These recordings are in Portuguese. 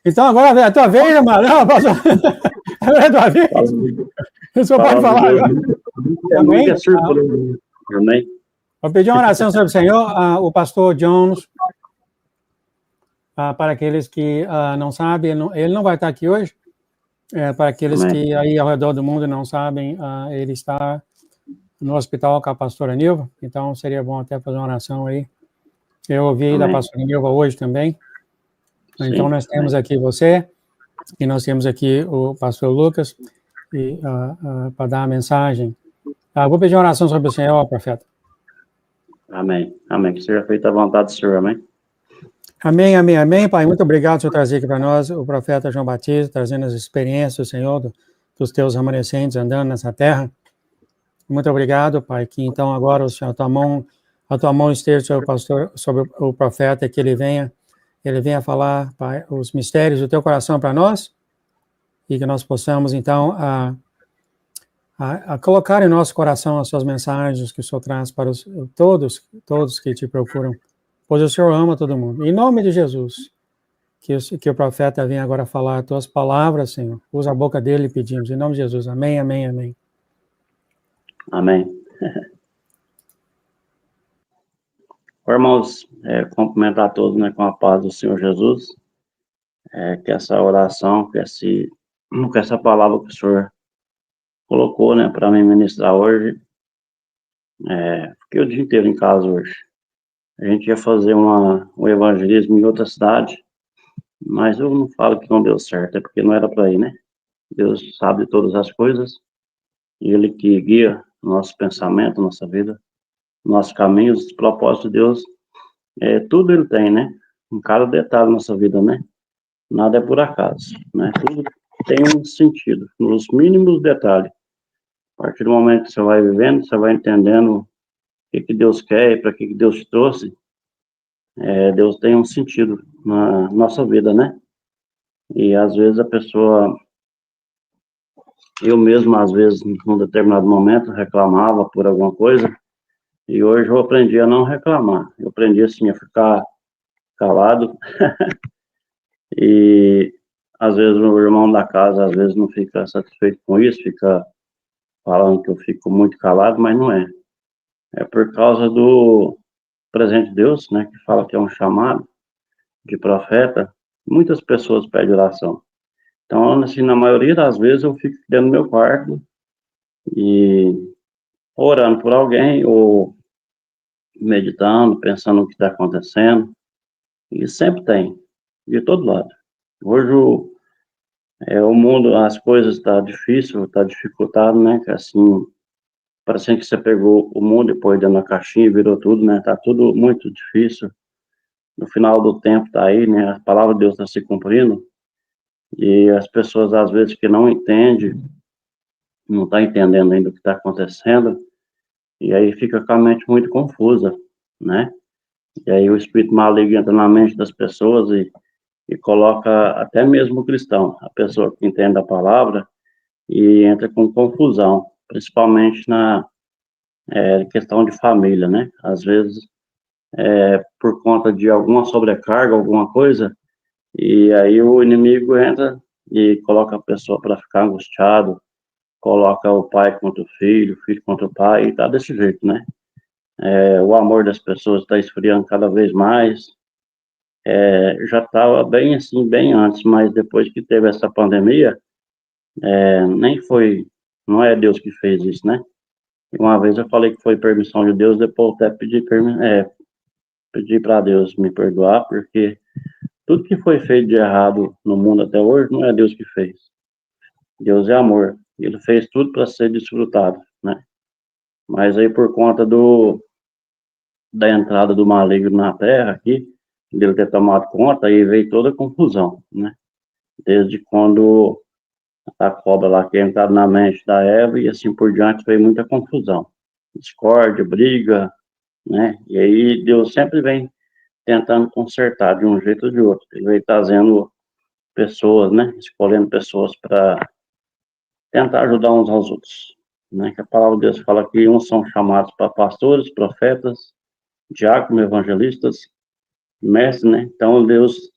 Então, agora é a tua vez, amado. Não, pastor. Agora é a tua vez. O senhor pode falar agora. Amém? Amém. Vou pedir uma oração sobre o Senhor. O pastor Jones, para aqueles que não sabem, ele não vai estar aqui hoje. Para aqueles Amém. que aí ao redor do mundo não sabem, ele está no hospital com a pastora Nilva, então seria bom até fazer uma oração aí. Eu ouvi da pastora Nilva hoje também. Sim, então nós temos aqui você, e nós temos aqui o pastor Lucas, para dar a mensagem. Vou pedir uma oração sobre o Senhor, profeta. Amém. Amém. Que seja feita a vontade do Senhor. Amém. Amém, amém, amém, Pai. Muito obrigado por trazer aqui para nós o profeta João Batista, trazendo as experiências, Senhor, dos teus remanescentes andando nessa terra. Muito obrigado, Pai, que então agora a tua mão esteja sobre o pastor, sobre o profeta, que ele venha falar, Pai, os mistérios do teu coração para nós, e que nós possamos então a colocar em nosso coração as suas mensagens que o Senhor traz para todos que te procuram, pois o Senhor ama todo mundo. Em nome de Jesus, que o profeta venha agora falar as tuas palavras, Senhor. Usa a boca dele e pedimos. Em nome de Jesus. Amém, amém, amém. Amém. Irmãos, cumprimentar a todos, né, com a paz do Senhor Jesus. Que essa oração, que essa palavra que o Senhor colocou, né, para mim ministrar hoje. Fiquei o dia inteiro em casa hoje. A gente ia fazer um evangelismo em outra cidade, mas eu não falo que não deu certo, é porque não era para ir, né? Deus sabe todas as coisas, e Ele que guia o nosso pensamento, nossa vida, nossos caminhos, os propósitos de Deus, tudo Ele tem, né? Em cada detalhe da nossa vida, né? Nada é por acaso, né? Tudo tem um sentido, nos mínimos detalhes. A partir do momento que você vai vivendo, você vai entendendo o que Deus quer e para que Deus te trouxe. Deus tem um sentido na nossa vida, né? E às vezes eu mesmo, às vezes, num determinado momento, reclamava por alguma coisa, e hoje eu aprendi a não reclamar. Eu aprendi, assim, a ficar calado, e às vezes o irmão da casa, às vezes, não fica satisfeito com isso, fica falando que eu fico muito calado, mas não é. É por causa do presente de Deus, né, que fala que é um chamado de profeta. Muitas pessoas pedem oração. Então, assim, na maioria das vezes eu fico dentro do meu quarto e orando por alguém ou meditando, pensando no que está acontecendo. E sempre tem, de todo lado. Hoje o mundo, as coisas tá difícil, tá dificultado, né? Que assim, parece que você pegou o mundo e pôs dentro da caixinha e virou tudo, né? Tá tudo muito difícil. No final do tempo tá aí, né? A palavra de Deus está se cumprindo. E as pessoas, às vezes, que não entendem, não tá entendendo ainda o que está acontecendo, e aí fica com a mente muito confusa, né? E aí o espírito maligno entra na mente das pessoas e coloca até mesmo o cristão, a pessoa que entende a palavra, e entra com confusão, principalmente na questão de família, né? Às vezes, por conta de alguma sobrecarga, alguma coisa, e aí o inimigo entra e coloca a pessoa para ficar angustiado, coloca o pai contra o filho contra o pai, e tá desse jeito, né? O amor das pessoas está esfriando cada vez mais. Já estava bem assim, bem antes, mas depois que teve essa pandemia, nem foi, não é Deus que fez isso, né? Uma vez eu falei que foi permissão de Deus, depois eu até pedi para Deus me perdoar, porque tudo que foi feito de errado no mundo até hoje não é Deus que fez. Deus é amor, Ele fez tudo para ser desfrutado, né? Mas aí por conta da entrada do maligno na Terra aqui, dele ter tomado conta, aí veio toda a confusão, né? Desde quando a cobra lá que entrada na mente da Eva e assim por diante veio muita confusão, discórdia, briga, né? E aí Deus sempre vem tentando consertar de um jeito ou de outro. Ele vem trazendo pessoas, né? Escolhendo pessoas para tentar ajudar uns aos outros, né? Que a palavra de Deus fala que uns são chamados para pastores, profetas, diáconos, evangelistas, mestres, né? Então Deus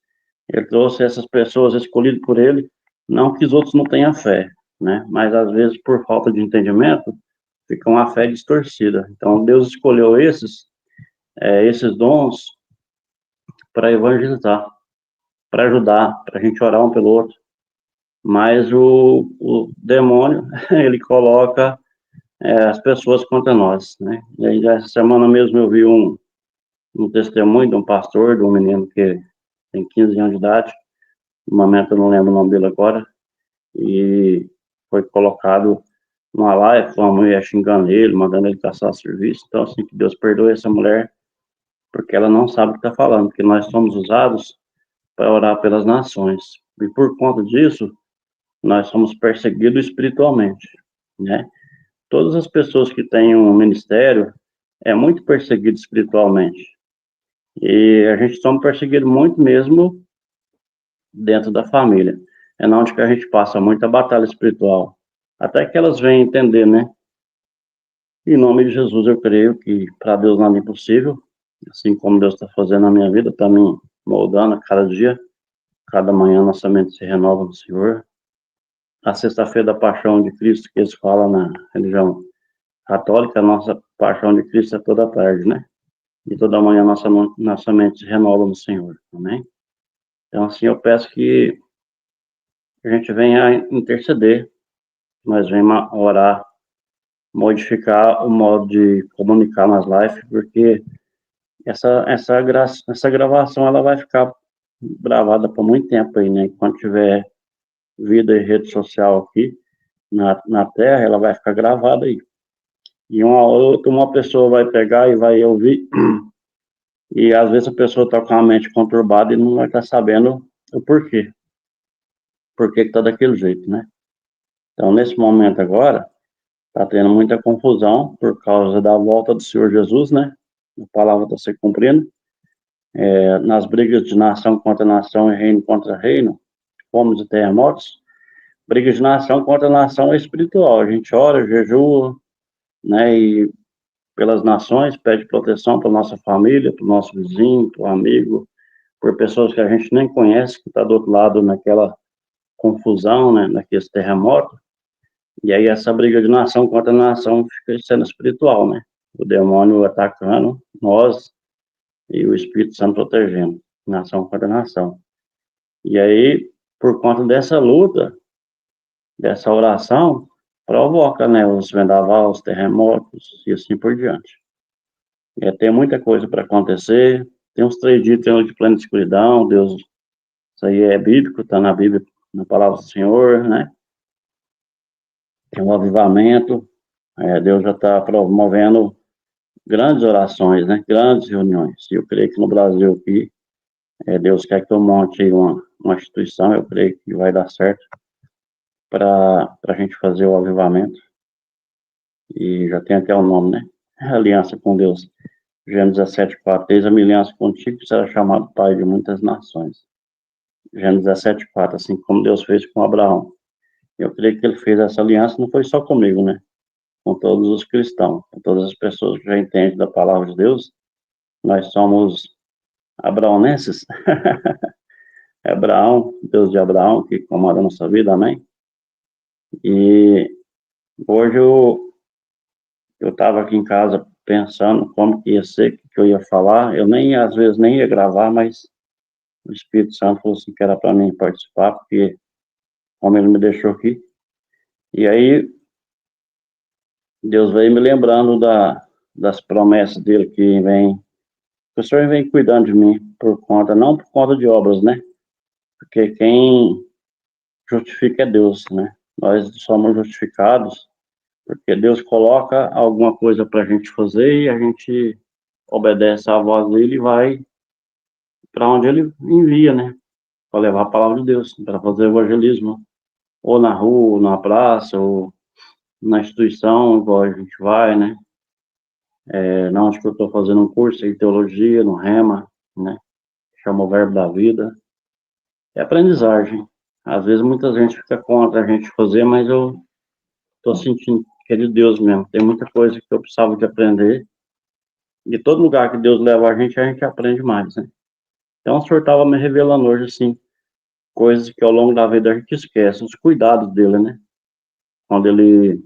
Ele trouxe essas pessoas escolhidas por ele, não que os outros não tenham fé, né? Mas às vezes por falta de entendimento, fica uma fé distorcida. Então Deus escolheu esses dons para evangelizar, para ajudar, para a gente orar um pelo outro. Mas o demônio, ele coloca as pessoas contra nós, né? E aí, essa semana mesmo eu vi um testemunho de um pastor, de um menino que tem 15 anos de idade, no momento eu não lembro o nome dele agora, e foi colocado numa live, uma mulher xingando ele, mandando ele caçar serviço. Então, assim, que Deus perdoe essa mulher, porque ela não sabe o que está falando, porque nós somos usados para orar pelas nações. E por conta disso, nós somos perseguidos espiritualmente, né? Todas as pessoas que têm um ministério é muito perseguido espiritualmente. E a gente somos perseguidos muito mesmo dentro da família. É na onde que a gente passa muita batalha espiritual. Até que elas venham entender, né? Em nome de Jesus, eu creio que para Deus nada é impossível. Assim como Deus está fazendo na minha vida, está me moldando a cada dia. Cada manhã nossa mente se renova no Senhor. A sexta-feira da paixão de Cristo, que eles falam na religião católica, a nossa paixão de Cristo é toda tarde, né? E toda manhã nossa mente se renova no Senhor, amém? Então, assim, eu peço que a gente venha interceder, mas venha orar, modificar o modo de comunicar nas lives, porque essa gravação ela vai ficar gravada por muito tempo aí, né? Quando tiver vida e rede social aqui na Terra, ela vai ficar gravada aí. E uma pessoa vai pegar e vai ouvir, e às vezes a pessoa está com a mente conturbada e não vai estar sabendo o porquê. Por que está daquele jeito, né? Então, nesse momento agora, está tendo muita confusão por causa da volta do Senhor Jesus, né? A palavra está se cumprindo. Nas brigas de nação contra nação e reino contra reino, fomos e terremotos. Brigas de nação contra nação é espiritual. A gente ora, jejua, né? E pelas nações, pede proteção para nossa família, para o nosso vizinho, para o amigo, por pessoas que a gente nem conhece, que está do outro lado naquela confusão, né? Naquele terremoto. E aí essa briga de nação contra nação fica sendo espiritual, né? O demônio atacando nós e o Espírito Santo protegendo, nação contra nação. E aí, por conta dessa luta, dessa oração, provoca, né, os vendavais, os terremotos e assim por diante. Tem muita coisa para acontecer, tem uns 3 dias de plena escuridão, Deus, isso aí é bíblico, está na Bíblia, na palavra do Senhor, né? Tem um avivamento, Deus já está promovendo grandes orações, né? Grandes reuniões. E eu creio que no Brasil aqui, Deus quer que eu monte uma instituição, eu creio que vai dar certo para a gente fazer o avivamento. E já tem até o nome, né? Aliança com Deus. Gênesis 17:4. Eis a minha aliança contigo, que será chamado pai de muitas nações. Gênesis 17:4. Assim como Deus fez com Abraão. Eu creio que ele fez essa aliança, não foi só comigo, né? Com todos os cristãos, com todas as pessoas que já entendem da palavra de Deus. Nós somos abraonenses. Abraão, Deus de Abraão, que comanda a nossa vida, amém? E hoje eu estava aqui em casa pensando como que ia ser, o que eu ia falar. Eu nem, às vezes, nem ia gravar, mas o Espírito Santo falou assim que era para mim participar, porque como ele me deixou aqui. E aí, Deus veio me lembrando das promessas dele que o Senhor vem cuidando de mim por conta, não por conta de obras, né? Porque quem justifica é Deus, né? Nós somos justificados porque Deus coloca alguma coisa para a gente fazer e a gente obedece à voz dele e vai para onde ele envia, né? Para levar a palavra de Deus, para fazer evangelismo, ou na rua, ou na praça, ou na instituição, igual a gente vai, né? Na onde que eu estou fazendo um curso de teologia, no Rema, né? Chama o Verbo da Vida. É aprendizagem. Às vezes muita gente fica contra a gente fazer, mas eu estou sentindo que é de Deus mesmo. Tem muita coisa que eu precisava de aprender. De todo lugar que Deus leva a gente aprende mais, né? Então, o Senhor estava me revelando hoje, assim, coisas que ao longo da vida a gente esquece, os cuidados dele, né? Quando ele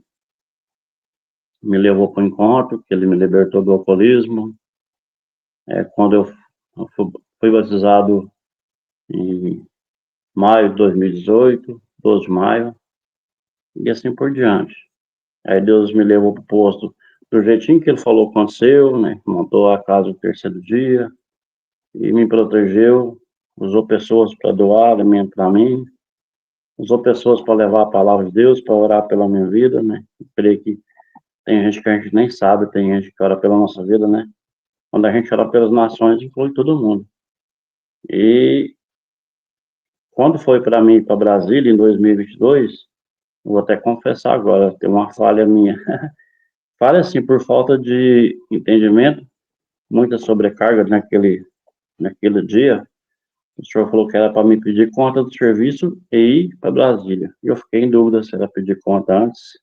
me levou para o encontro, que ele me libertou do alcoolismo, quando eu fui batizado em maio de 2018, 12 de maio, e assim por diante. Aí Deus me levou para o posto do jeitinho que ele falou que aconteceu, né? Montou a casa no terceiro dia e me protegeu, usou pessoas para doar alimento para mim, usou pessoas para levar a palavra de Deus, para orar pela minha vida, né? Eu creio que tem gente que a gente nem sabe, tem gente que ora pela nossa vida, né? Quando a gente ora pelas nações, inclui todo mundo. E quando foi para mim, para Brasília, em 2022, vou até confessar agora, tem uma falha minha. Falha, assim, por falta de entendimento, muita sobrecarga naquele dia. O senhor falou que era para me pedir conta do serviço e ir para Brasília. E eu fiquei em dúvida se era pedir conta antes.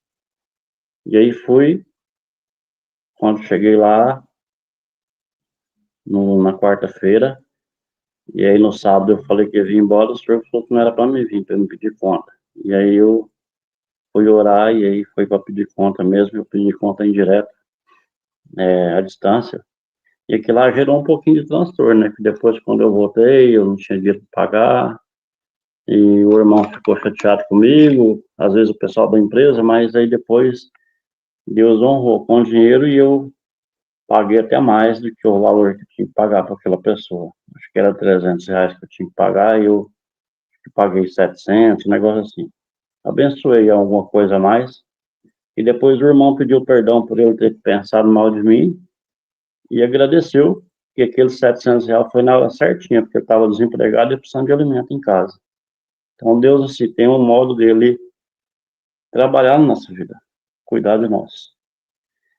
E aí fui, quando cheguei lá, na quarta-feira, e aí no sábado eu falei que ia vir embora, o senhor falou que não era para me vir, para me pedir conta. E aí eu fui orar, e aí foi para pedir conta mesmo, eu pedi conta indireta, à distância. E aquilo lá gerou um pouquinho de transtorno, né? Que depois, quando eu voltei, eu não tinha dinheiro para pagar, e o irmão ficou chateado comigo, às vezes o pessoal da empresa, mas aí depois Deus honrou com o dinheiro e eu paguei até mais do que o valor que eu tinha que pagar para aquela pessoa. Acho que era R$ 300 que eu tinha que pagar e eu paguei 700, um negócio assim. Abençoei alguma coisa a mais. E depois o irmão pediu perdão por ele ter pensado mal de mim e agradeceu que aqueles R$ 700 foi na hora certinha, porque eu estava desempregado e precisando de alimento em casa. Então Deus, assim, tem um modo dele trabalhar na nossa vida, cuidar de nós.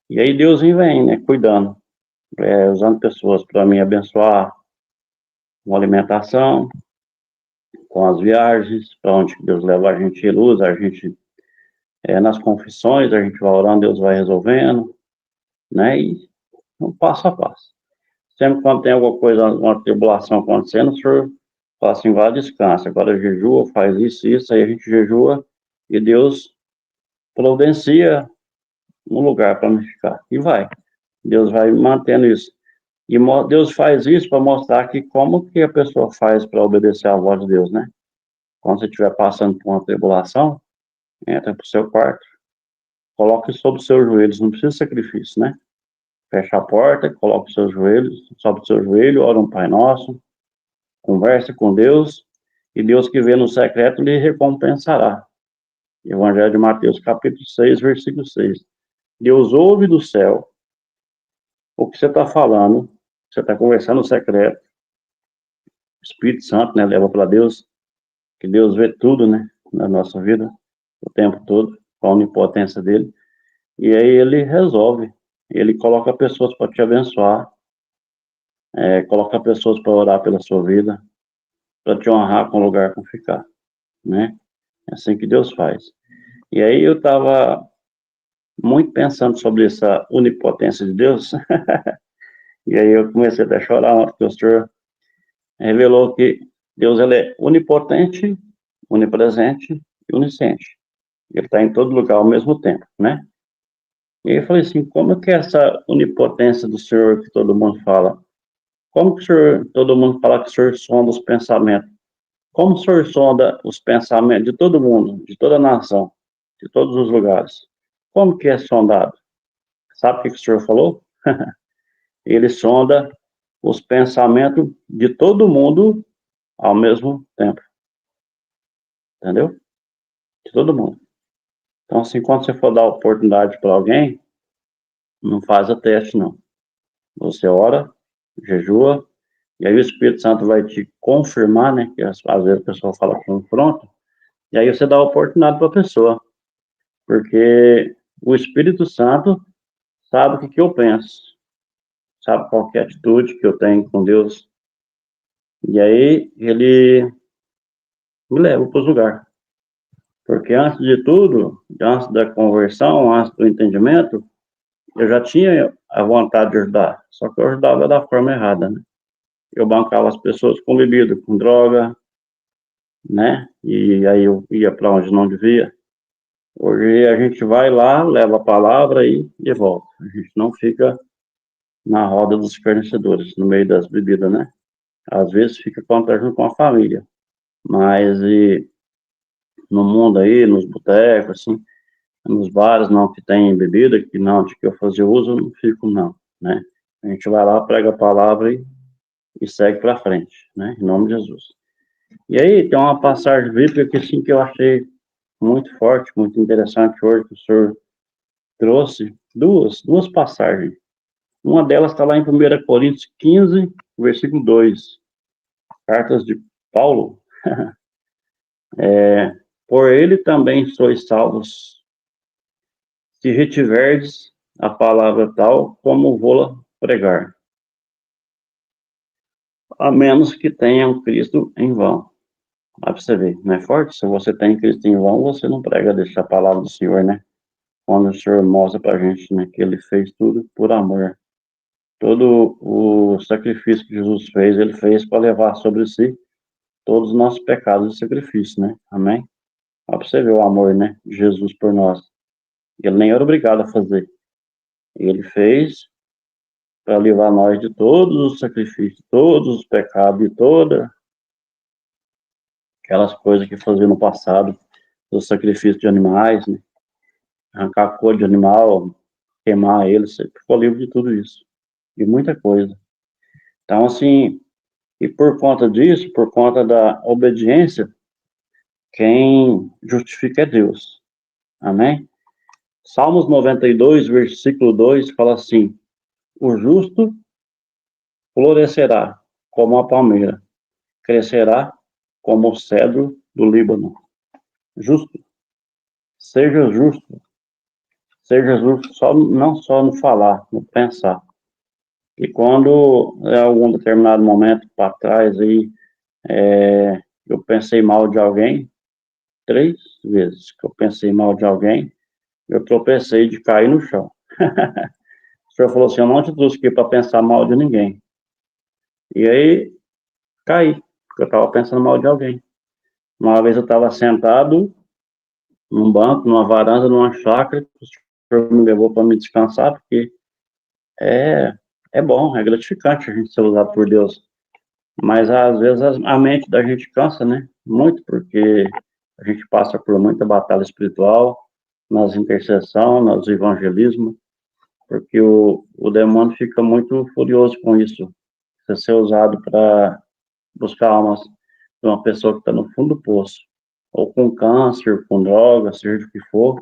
E aí Deus vem, né, cuidando, usando pessoas para me abençoar com alimentação, com as viagens, para onde Deus leva a gente, Ele usa a gente, nas confissões, a gente vai orando, Deus vai resolvendo, né, e um passo a passo. Sempre quando tem alguma coisa, uma tribulação acontecendo, o Senhor fala assim, vai, descansa, agora jejua, faz isso, aí a gente jejua, e Deus providencia um lugar para me ficar, e vai. Deus vai mantendo isso. E Deus faz isso para mostrar que como que a pessoa faz para obedecer à voz de Deus, né? Quando você estiver passando por uma tribulação, entra para o seu quarto, coloque sobre os seus joelhos, não precisa de sacrifício, né? Fecha a porta, coloque os seus joelhos, sobe o seu joelho, ora um Pai Nosso, converse com Deus, e Deus que vê no secreto lhe recompensará. Evangelho de Mateus, capítulo 6, versículo 6. Deus ouve do céu o que você está falando, você está conversando no secreto, o Espírito Santo, né, leva para Deus, que Deus vê tudo, né, na nossa vida, o tempo todo, com a onipotência dele, e aí ele resolve, ele coloca pessoas para te abençoar, coloca pessoas para orar pela sua vida, para te honrar com o lugar para ficar, né, é assim que Deus faz. E aí eu estava muito pensando sobre essa onipotência de Deus, e aí eu comecei até a chorar ontem, porque o Senhor revelou que Deus ele é onipotente, onipresente e onisciente. Ele está em todo lugar ao mesmo tempo, né? E aí eu falei assim, como que é essa onipotência do Senhor que todo mundo fala? Como que o Senhor, todo mundo fala que o Senhor sonda os pensamentos? Como o Senhor sonda os pensamentos de todo mundo, de toda a nação, de todos os lugares? Como que é sondado? Sabe o que o Senhor falou? Ele sonda os pensamentos de todo mundo ao mesmo tempo. Entendeu? De todo mundo. Então, assim, quando você for dar oportunidade para alguém, não faz a teste, não. Você ora, jejua, e aí o Espírito Santo vai te confirmar, né? Que às vezes a pessoa fala confronto, e aí você dá a oportunidade para a pessoa. Porque o Espírito Santo sabe o que eu penso, sabe qual que é a atitude que eu tenho com Deus. E aí ele me leva para os lugares. Porque antes de tudo, antes da conversão, antes do entendimento, eu já tinha a vontade de ajudar, só que eu ajudava da forma errada, né? eu bancava as pessoas com bebida, com droga, né? E aí eu ia para onde não devia. Hoje a gente vai lá, leva a palavra e volta. A gente não fica na roda dos escarnecedores, no meio das bebidas, né? Às vezes fica junto com a família, mas no mundo aí, nos botecos, assim, nos bares, não, que tem bebida, que não, de que eu fazia uso, eu não fico, não, né? A gente vai lá, prega a palavra e segue para frente, né? Em nome de Jesus. E aí, tem uma passagem bíblica que, assim, que eu achei muito forte, muito interessante hoje, que o senhor trouxe duas passagens. Uma delas está lá em 1 Coríntios 15, versículo 2. Cartas de Paulo. Por ele também sois salvos, se retiverdes a palavra tal como vou-la pregar, a menos que tenham Cristo em vão. Lá para você ver, não é forte? Se você tem Cristo em vão, você não prega deixar a palavra do Senhor, né? Quando o Senhor mostra para a gente, né, que ele fez tudo por amor. Todo o sacrifício que Jesus fez, ele fez para levar sobre si todos os nossos pecados e sacrifícios, né? Amém? Olha para você ver o amor, né, de Jesus por nós. Ele nem era obrigado a fazer. Ele fez para livrar nós de todos os sacrifícios, todos os pecados e todas aquelas coisas que fazia no passado, os sacrifícios de animais, né? Arrancar a cor de animal, queimar ele, você ficou livre de tudo isso, de muita coisa. Então, assim, e por conta disso, por conta da obediência, quem justifica é Deus. Amém? Salmos 92, versículo 2, fala assim: o justo florescerá como a palmeira, crescerá como o cedro do Líbano. Justo. Seja justo. Seja justo não só no falar, no pensar. E quando, em algum determinado momento para trás, aí, eu pensei mal de alguém, 3 vezes que eu pensei mal de alguém, eu tropecei de cair no chão. O senhor falou assim: eu não te trouxe aqui para pensar mal de ninguém. E aí, caí, porque eu estava pensando mal de alguém. Uma vez eu estava sentado num banco, numa varanda, numa chácara, o senhor me levou para me descansar, porque é, é bom, é gratificante a gente ser usado por Deus. Mas às vezes a mente da gente cansa, né? Muito, porque a gente passa por muita batalha espiritual, nas intercessões, nos evangelismos, porque o demônio fica muito furioso com isso. Você ser usado para buscar almas de uma pessoa que está no fundo do poço, ou com câncer, com droga, seja o que for,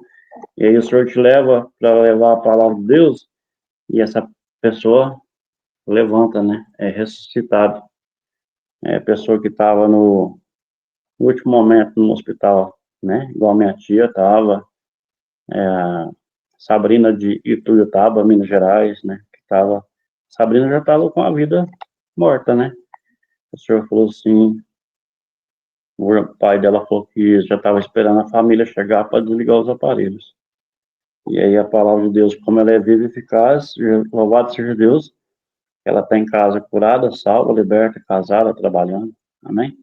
e aí o Senhor te leva para levar a palavra de Deus, e essa pessoa levanta, né? É ressuscitado. É a pessoa que estava no último momento no hospital, né? Igual minha tia estava, Sabrina de Ituiutaba, Minas Gerais, né? Que tava, Sabrina já estava com a vida morta, né? O senhor falou assim, o pai dela falou que já estava esperando a família chegar para desligar os aparelhos. E aí a palavra de Deus, como ela é viva e eficaz, louvado seja Deus, ela está em casa curada, salva, liberta, casada, trabalhando. Amém?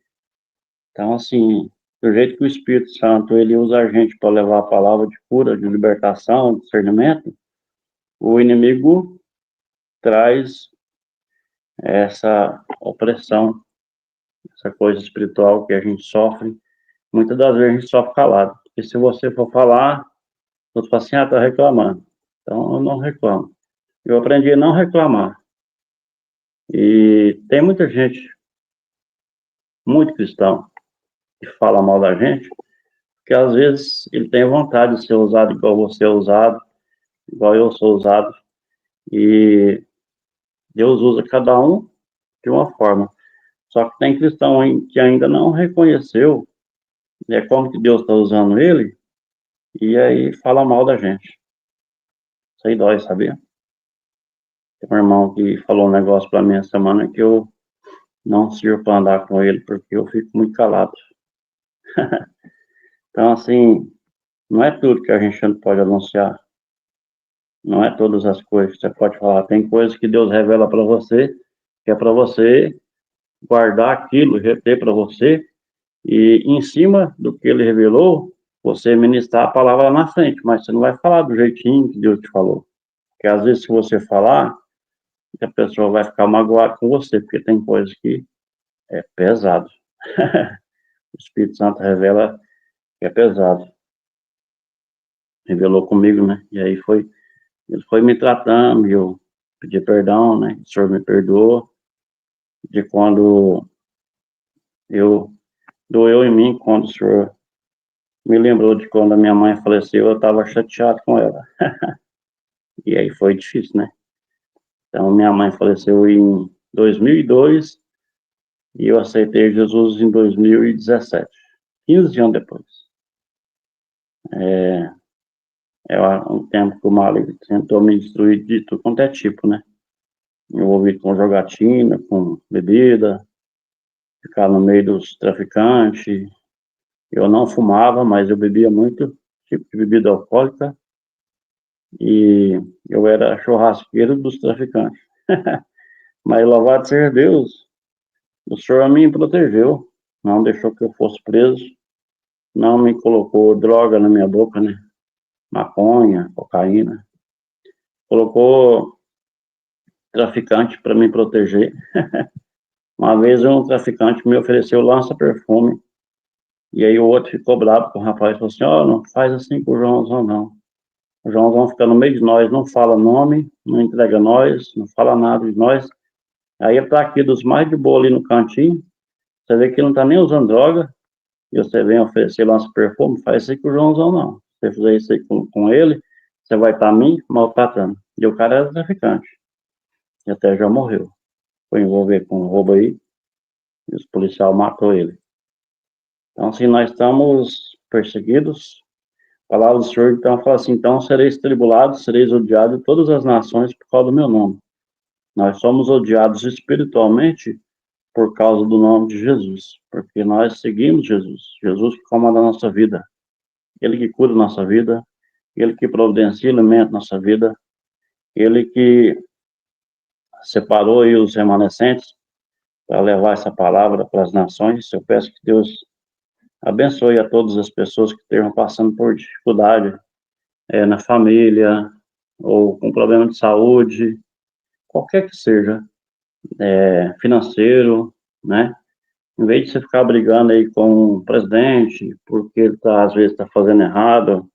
Então, assim, do jeito que o Espírito Santo, ele usa a gente para levar a palavra de cura, de libertação, de discernimento, o inimigo traz essa opressão, essa coisa espiritual que a gente sofre. Muitas das vezes a gente sofre calado. Porque se você for falar, você fala assim: ah, tá reclamando. Então, eu não reclamo. Eu aprendi a não reclamar. E tem muita gente, muito cristão, que fala mal da gente, que às vezes ele tem vontade de ser usado igual você é usado, igual eu sou usado, e Deus usa cada um de uma forma. Só que tem cristão que ainda não reconheceu, né, como que Deus está usando ele, e aí fala mal da gente. Isso aí dói, sabia? Tem um irmão que falou um negócio para mim essa semana que eu não sirvo para andar com ele, porque eu fico muito calado. Então, assim, não é tudo que a gente não pode anunciar. Não é todas as coisas que você pode falar. Tem coisas que Deus revela para você, que é para você guardar aquilo, reter para você, e em cima do que ele revelou, você ministrar a palavra lá na frente, mas você não vai falar do jeitinho que Deus te falou. Porque às vezes, se você falar, a pessoa vai ficar magoada com você, porque tem coisas que é pesado. O Espírito Santo revela que é pesado. Revelou comigo, né? E aí ele foi me tratando, e eu pedi perdão, né? O Senhor me perdoou de quando doeu em mim, quando o Senhor me lembrou de quando a minha mãe faleceu, eu estava chateado com ela. E aí foi difícil, né? Então, minha mãe faleceu em 2002 e eu aceitei Jesus em 2017, 15 anos depois. É um tempo que o mal tentou me destruir de tudo quanto é tipo, né? Envolvido com jogatina, com bebida, ficar no meio dos traficantes. Eu não fumava, mas eu bebia muito tipo de bebida alcoólica e eu era churrasqueiro dos traficantes. Mas louvado seja Deus, o Senhor me protegeu, não deixou que eu fosse preso, não me colocou droga na minha boca, né? Maconha, cocaína. Colocou traficante para me proteger. Uma vez um traficante me ofereceu lança-perfume, e aí o outro ficou bravo com o rapaz, falou assim, ó, não faz assim com o Joãozão, não. O Joãozão fica no meio de nós, não fala nome, não entrega nós, não fala nada de nós. Aí ele tá aqui dos mais de boa ali no cantinho, você vê que ele não tá nem usando droga, e você vem oferecer lança-perfume, faz isso aí com o Joãozão, não. Se você fizer isso aí com ele, você vai estar me maltratando. E o cara era traficante, e até já morreu. Foi envolver com um roubo aí, e os policiais matou ele. Então, assim, nós estamos perseguidos. A palavra do Senhor, então, fala assim, então sereis tribulados, sereis odiados de todas as nações por causa do meu nome. Nós somos odiados espiritualmente por causa do nome de Jesus, porque nós seguimos Jesus, Jesus que comanda a nossa vida, Ele que cura a nossa vida, Ele que providencia alimento na nossa vida, Ele que separou aí os remanescentes para levar essa palavra para as nações. Eu peço que Deus abençoe a todas as pessoas que estejam passando por dificuldade na família, ou com problema de saúde, qualquer que seja, financeiro, né? Em vez de você ficar brigando aí com o presidente, porque ele tá, às vezes está fazendo errado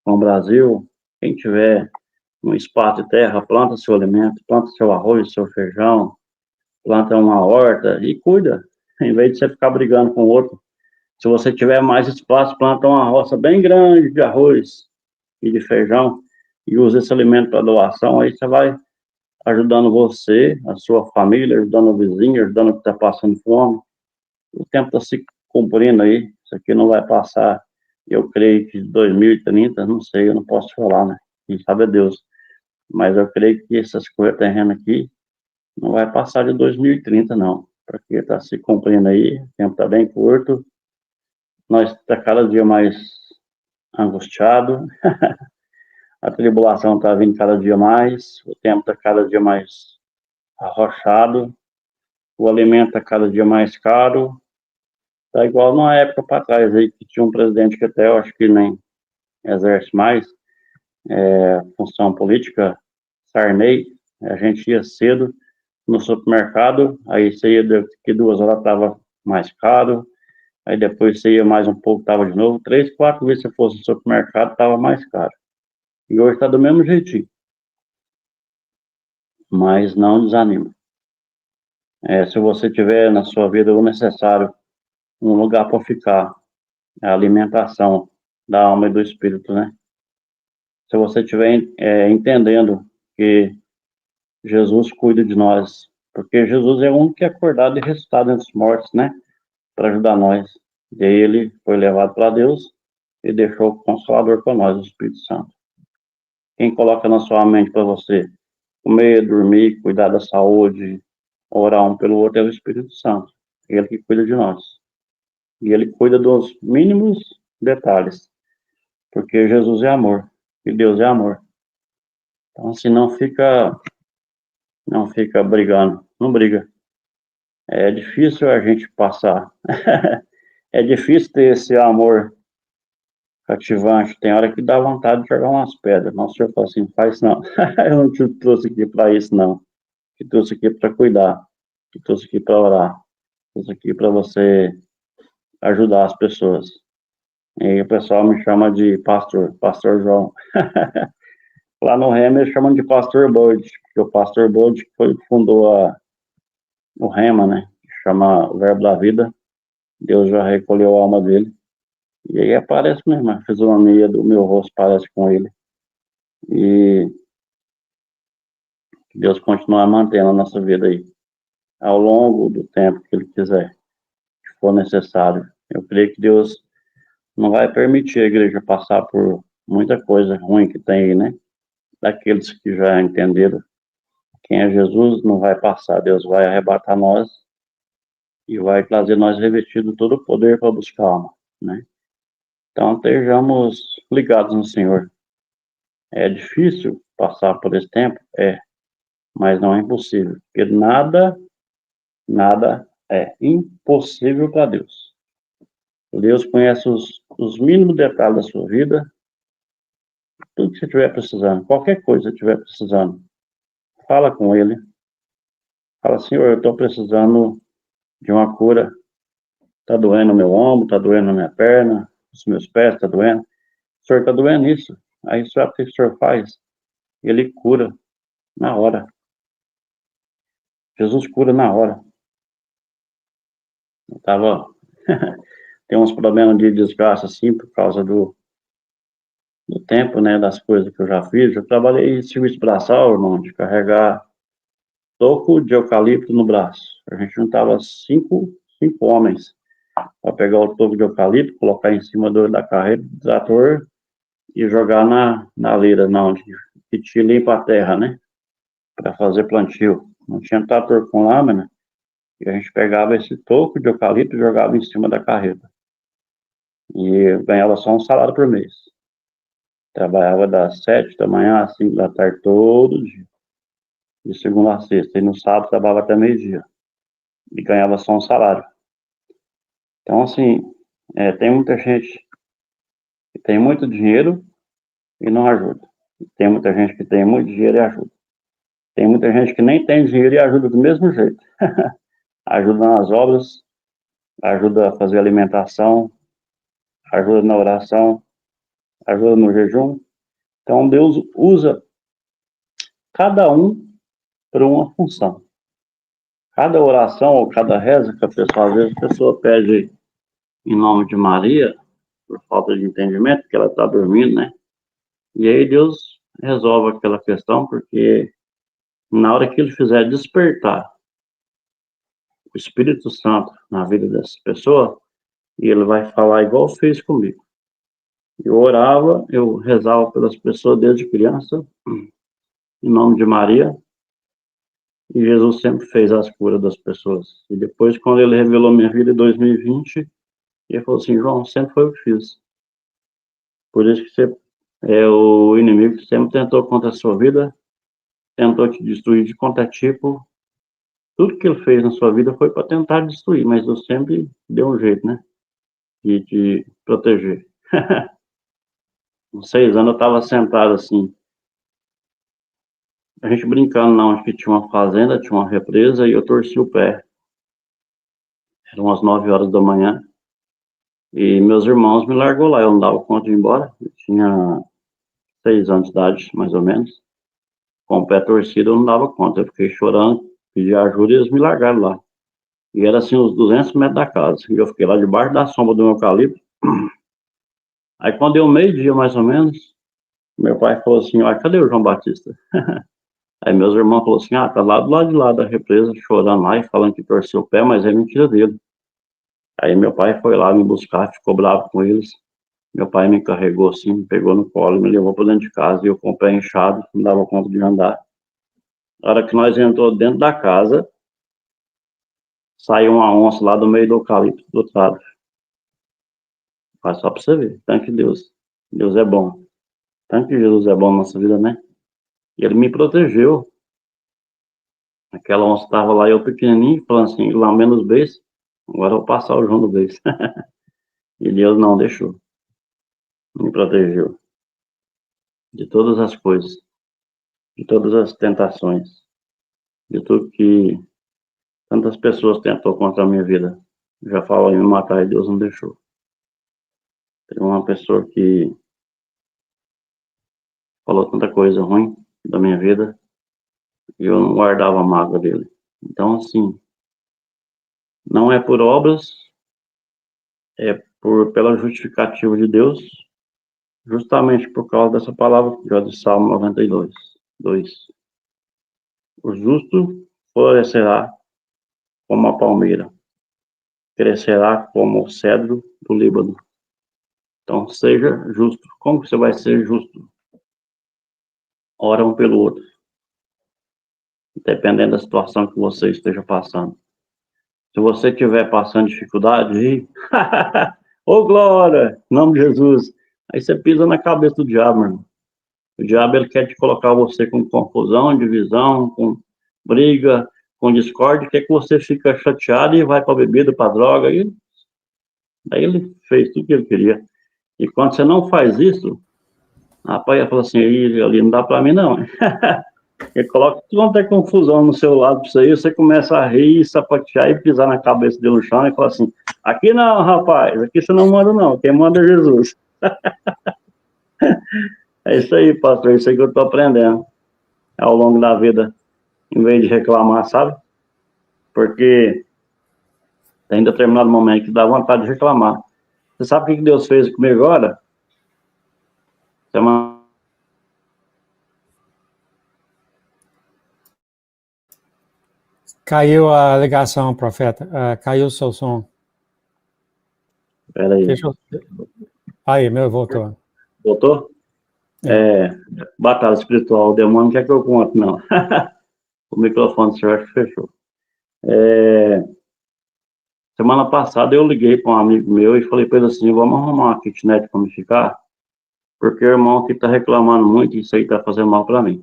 com o Brasil, quem tiver um espaço de terra, planta seu alimento, planta seu arroz, seu feijão, planta uma horta e cuida, em vez de você ficar brigando com o outro. Se você tiver mais espaço, planta uma roça bem grande de arroz e de feijão e usa esse alimento para doação, aí você vai ajudando você, a sua família, ajudando o vizinho, ajudando o que está passando fome. O tempo está se cumprindo aí, isso aqui não vai passar, eu creio que 2030, não sei, eu não posso falar, né? Quem sabe é Deus. Mas eu creio que essas coisas terrenas aqui não vai passar de 2030, não, porque está se cumprindo aí, o tempo está bem curto, nós está cada dia mais angustiado, a tribulação está vindo cada dia mais, o tempo está cada dia mais arrochado, o alimento está cada dia mais caro, tá igual numa época para trás aí, que tinha um presidente que até eu acho que nem exerce mais função política, Sarney, a gente ia cedo no supermercado, aí você ia daqui 2 horas estava mais caro, aí depois você ia mais um pouco, estava de novo, 3, 4 vezes se fosse no supermercado, estava mais caro. E hoje está do mesmo jeitinho. Mas não desanima. Se você tiver na sua vida o necessário, um lugar para ficar, a alimentação da alma e do espírito, né? Se você estiver entendendo que Jesus cuida de nós, porque Jesus é o único que é acordado e ressuscitado entre os mortos, né? Para ajudar nós. E aí ele foi levado para Deus e deixou o Consolador para nós, o Espírito Santo. Quem coloca na sua mente para você comer, dormir, cuidar da saúde, orar um pelo outro é o Espírito Santo. Ele que cuida de nós. E ele cuida dos mínimos detalhes, porque Jesus é amor e Deus é amor. Então, se não fica brigando, não briga. É difícil a gente passar. É difícil ter esse amor cativante. Tem hora que dá vontade de jogar umas pedras. Nossa, o senhor fala assim, faz não. Eu não te trouxe aqui para isso, não. Te trouxe aqui para cuidar. Te trouxe aqui para orar. Trouxe aqui para você ajudar as pessoas. E aí o pessoal me chama de pastor, pastor João. Lá no Rema eles chamam de pastor Bode, porque o pastor Bode foi que fundou o Rema, né? Que chama o Verbo da Vida. Deus já recolheu a alma dele. E aí aparece mesmo, a fisionomia do meu rosto parece com ele. E que Deus continue mantendo a nossa vida aí, ao longo do tempo que Ele quiser, que for necessário. Eu creio que Deus não vai permitir a igreja passar por muita coisa ruim que tem aí, né? Daqueles que já entenderam quem é Jesus, não vai passar. Deus vai arrebatar nós e vai trazer nós revestidos todo o poder para buscar a alma, né? Então, estejamos ligados no Senhor. É difícil passar por esse tempo? É, mas não é impossível, porque nada é impossível para Deus. Deus conhece os mínimos detalhes da sua vida, tudo que você estiver precisando, qualquer coisa que estiver precisando, fala com Ele, fala, Senhor, eu estou precisando de uma cura, está doendo o meu ombro, está doendo a minha perna, os meus pés, está doendo, o Senhor está doendo isso, aí sabe o que o Senhor faz? Ele cura na hora, Jesus cura na hora. Eu estava, tem uns problemas de desgaste assim, por causa do tempo, né, das coisas que eu já fiz. Eu trabalhei em serviço braçal, irmão, de carregar toco de eucalipto no braço. A gente juntava cinco homens para pegar o toco de eucalipto, colocar em cima da carreta do trator e jogar na lira, não, que te limpa a terra, né, para fazer plantio. Não tinha trator com lâmina, e a gente pegava esse toco de eucalipto e jogava em cima da carreta. E ganhava só um salário por mês. Trabalhava das 7 da manhã às 5 da tarde todo dia, de segunda a sexta. E no sábado trabalhava até meio-dia. E ganhava só um salário. Então, assim, tem muita gente que tem muito dinheiro e não ajuda. Tem muita gente que tem muito dinheiro e ajuda. Tem muita gente que nem tem dinheiro e ajuda do mesmo jeito. Ajuda nas obras, ajuda a fazer alimentação, ajuda na oração, ajuda no jejum. Então, Deus usa cada um para uma função. Cada oração ou cada reza que a pessoa, às vezes, a pessoa pede em nome de Maria, por falta de entendimento, porque ela está dormindo, né? E aí Deus resolve aquela questão, porque na hora que Ele fizer despertar o Espírito Santo na vida dessa pessoa, e Ele vai falar igual fez comigo. Eu orava, eu rezava pelas pessoas desde criança, em nome de Maria, e Jesus sempre fez as curas das pessoas. E depois, quando Ele revelou minha vida em 2020, Ele falou assim, João, sempre foi o que fiz. Por isso que você é o inimigo que sempre tentou contra a sua vida, tentou te destruir de qualquer tipo. Tudo que ele fez na sua vida foi para tentar destruir, mas eu sempre deu um jeito, né? De te proteger. Com 6 anos eu estava sentado assim, a gente brincando lá onde que tinha uma fazenda, tinha uma represa, e eu torci o pé. Eram umas 9 horas da manhã. E meus irmãos me largou lá, eu não dava conta de ir embora. Eu tinha 6 anos de idade, mais ou menos. Com o pé torcido eu não dava conta. Eu fiquei chorando, pedi ajuda e eles me largaram lá. E era assim uns 200 metros da casa. E eu fiquei lá debaixo da sombra do eucalipto. Aí quando deu meio-dia mais ou menos, meu pai falou assim, ah, cadê o João Batista? Aí meus irmãos falaram assim, tá lá do lado de lá da represa, chorando lá e falando que torceu o pé, mas é mentira dele. Aí meu pai foi lá me buscar, ficou bravo com eles. Meu pai me carregou assim, me pegou no colo e me levou para dentro de casa. E eu com o pé inchado, não dava conta de andar. Na hora que nós entrou dentro da casa, saiu uma onça lá do meio do eucalipto, do outro lado. Faz só para você ver, tanto que Deus é bom. Tanto que Jesus é bom na nossa vida, né? E Ele me protegeu. Aquela onça estava lá, eu pequenininho, falando assim, lambendo os beijos, agora eu vou passar o João do beijo. E Deus não deixou, me protegeu de todas as coisas, de todas as tentações, de tudo que tantas pessoas tentou contra a minha vida. Já falou em me matar e Deus não deixou. Teve uma pessoa que falou tanta coisa ruim da minha vida e eu não guardava a mágoa dele. Então, assim, não é por obras, é pela justificativa de Deus, justamente por causa dessa palavra que já de Salmo 92, 2. O justo florescerá como a palmeira, crescerá como o cedro do Líbano. Então, seja justo. Como você vai ser justo? Ora um pelo outro, dependendo da situação que você esteja passando. Se você estiver passando dificuldade, ô glória, em nome de Jesus, aí você pisa na cabeça do diabo, meu irmão. O diabo, ele quer te colocar você com confusão, divisão, com briga, com discórdia, quer que você fica chateado e vai para a bebida, para a droga, aí ele fez tudo que ele queria. E quando você não faz isso, rapaz, ele falou assim, ali não dá para mim não. Ele coloca tudo quanto é confusão no seu lado para você começa a rir, sapatear e pisar na cabeça dele no chão e fala assim, aqui não, rapaz, aqui você não manda não, quem manda é Jesus. É isso aí, pastor, é isso aí que eu estou aprendendo ao longo da vida, em vez de reclamar, sabe? Porque tem determinado momento que dá vontade de reclamar. Você sabe o que Deus fez comigo agora? Semana... Caiu a ligação, profeta. Caiu o seu som. Espera aí. Deixa eu... Aí, meu, voltou. Voltou? Batalha espiritual, o demônio não quer que eu conte, não. O microfone do senhor acho que fechou. Semana passada eu liguei para um amigo meu e falei para ele assim, vamos arrumar uma kitnet para me ficar, porque o irmão aqui está reclamando muito e isso aí está fazendo mal para mim.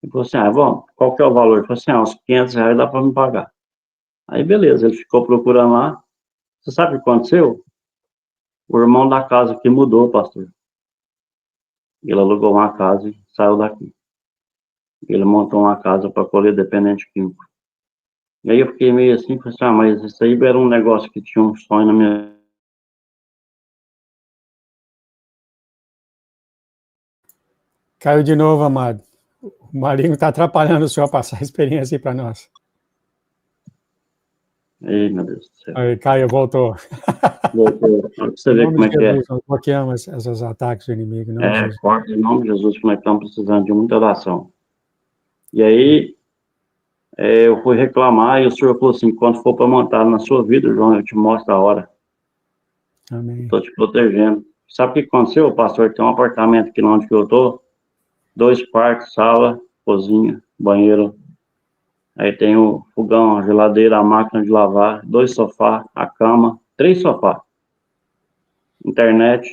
Ele falou assim, vamos, qual que é o valor? Ele falou assim, uns R$500 dá para me pagar. Aí beleza, ele ficou procurando lá. Você sabe o que aconteceu? O irmão da casa que mudou, pastor. Ele alugou uma casa e saiu daqui. Ele montou uma casa para colher dependente químico. E aí eu fiquei meio assim, falei assim, mas isso aí era um negócio que tinha um sonho na minha... Caiu de novo, amado. O maligno está atrapalhando o senhor a passar a experiência aí para nós. Ei, meu Deus do céu. Aí, caiu, voltou. Voltou. Você vê como é que Jesus, nós bloqueamos esses ataques do inimigo. Corta em nome de Jesus, como é que estamos precisando de muita oração. E aí, eu fui reclamar e o senhor falou assim, quando for para montar na sua vida, João, eu te mostro a hora. Amém. Estou te protegendo. Sabe o que aconteceu, pastor? Tem um apartamento aqui onde eu estou, 2 quartos, sala, cozinha, banheiro. Aí tem o fogão, a geladeira, a máquina de lavar, 2 sofás, a cama, 3 sofás. Internet,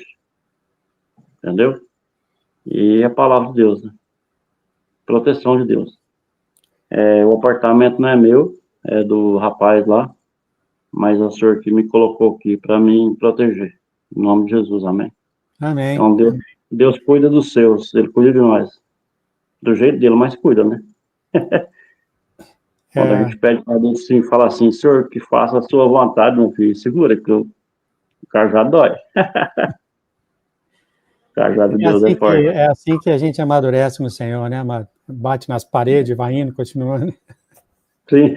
entendeu? E a palavra de Deus, né? Proteção de Deus. O apartamento não é meu, é do rapaz lá, mas é o senhor que me colocou aqui para me proteger. Em nome de Jesus, amém. Amém. Então, Deus cuida dos seus, Ele cuida de nós. Do jeito dele, mas cuida, né? Quando a gente pede para Deus assim, fala assim, senhor, que faça a sua vontade, meu filho, segura, que o cajado dói. O cajado de Deus é forte. É assim que a gente amadurece no Senhor, né, amado? Bate nas paredes, vai indo, continuando. Sim.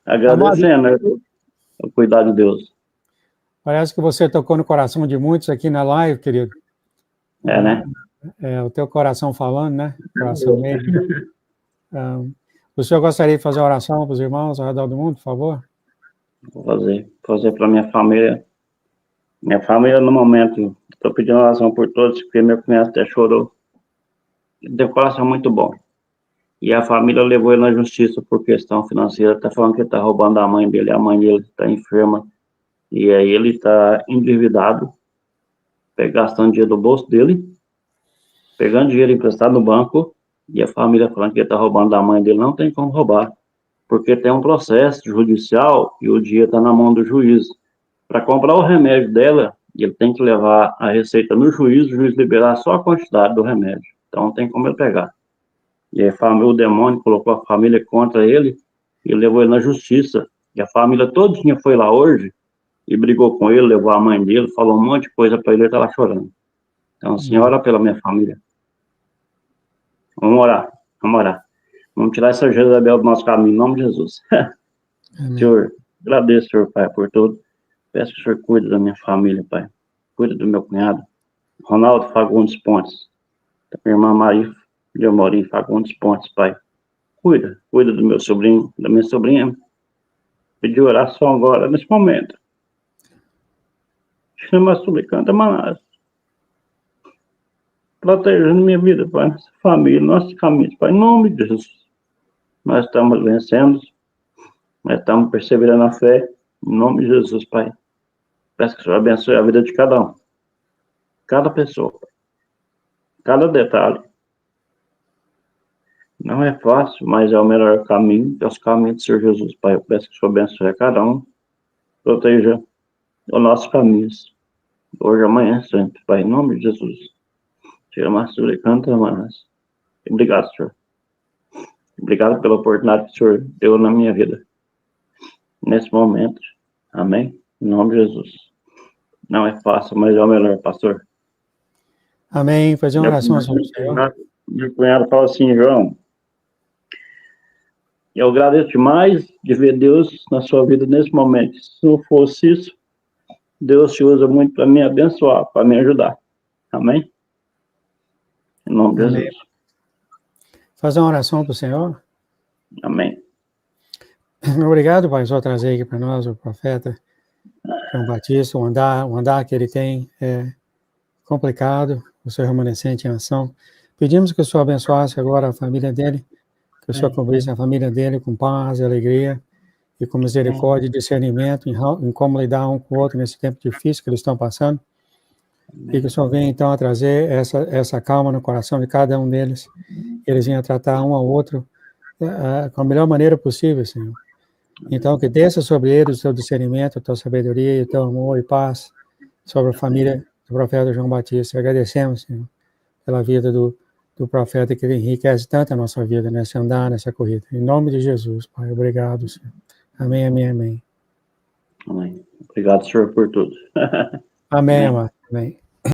Agradecendo, né? O cuidado de Deus. Parece que você tocou no coração de muitos aqui na live, querido. Né? O teu coração falando, né? Coração mesmo. O senhor gostaria de fazer oração para os irmãos ao redor do mundo, por favor? Vou fazer para minha família. Minha família, no momento, estou pedindo oração por todos, porque meu cunhado até chorou. Ele tem um coração muito bom. E a família levou ele na justiça por questão financeira. Está falando que ele está roubando a mãe dele. A mãe dele está enferma. E aí ele está endividado, gastando dinheiro do bolso dele, pegando dinheiro emprestado no banco E a família falando que ele está roubando da mãe dele, não tem como roubar, porque tem um processo judicial e o dia está na mão do juiz. Para comprar o remédio dela, ele tem que levar a receita no juiz, o juiz liberar só a quantidade do remédio. Então não tem como ele pegar. E aí o demônio colocou a família contra ele e levou ele na justiça. E a família todinha foi lá hoje e brigou com ele, levou a mãe dele, falou um monte de coisa para ele, ele tá lá chorando. Então, assim, ora pela minha família. Vamos orar, vamos orar. Vamos tirar essa Jezabel do nosso caminho, em nome de Jesus. Senhor, agradeço, Senhor, Pai, por tudo. Peço que o Senhor cuide da minha família, Pai. Cuida do meu cunhado, Ronaldo Fagundes Pontes. Da minha irmã Maria de Amorim Fagundes Pontes, Pai. Cuida do meu sobrinho, da minha sobrinha. Pedi oração agora, nesse momento. Chama suplicante, Manás. Protegendo minha vida, Pai, nossa família, nossos caminhos, Pai, em nome de Jesus. Nós estamos vencendo, nós estamos perseverando na fé, em nome de Jesus, Pai. Peço que o Senhor abençoe a vida de cada um, cada pessoa, cada detalhe. Não é fácil, mas é o melhor caminho, é os caminhos do Senhor Jesus, Pai. Eu peço que o Senhor abençoe a cada um, proteja os nossos caminhos, hoje, amanhã, sempre, Pai, em nome de Jesus. Tira mais suplicante, Manás. Obrigado, Senhor. Obrigado pela oportunidade que o Senhor deu na minha vida. Nesse momento. Amém? Em nome de Jesus. Não é fácil, mas é o melhor, pastor. Amém. Fazer uma oração sobre o Senhor. Meu cunhado fala assim, João, eu agradeço demais de ver Deus na sua vida nesse momento. Se não fosse isso, Deus te usa muito para me abençoar, para me ajudar. Amém? Em nome de Jesus. Fazer uma oração para o Senhor. Amém. Obrigado, Pai, só trazer aqui para nós o profeta João Batista, o andar que ele tem é complicado, o seu remanescente em ação. Pedimos que o Senhor abençoasse agora a família dele, que o Senhor cobrisse a família dele com paz e alegria e com misericórdia e discernimento em como lidar um com o outro nesse tempo difícil que eles estão passando. E que o Senhor venha, então, a trazer essa calma no coração de cada um deles. Eles venham a tratar um ao outro com a melhor maneira possível, Senhor. Então, que desça sobre eles o teu discernimento, a tua sabedoria, o teu amor e paz sobre a família do profeta João Batista. E agradecemos, Senhor, pela vida do profeta que enriquece tanto a nossa vida, nesse andar, nessa corrida. Em nome de Jesus, Pai. Obrigado, Senhor. Amém, amém, amém. Amém. Obrigado, Senhor, por tudo. Amém, amado. Amém.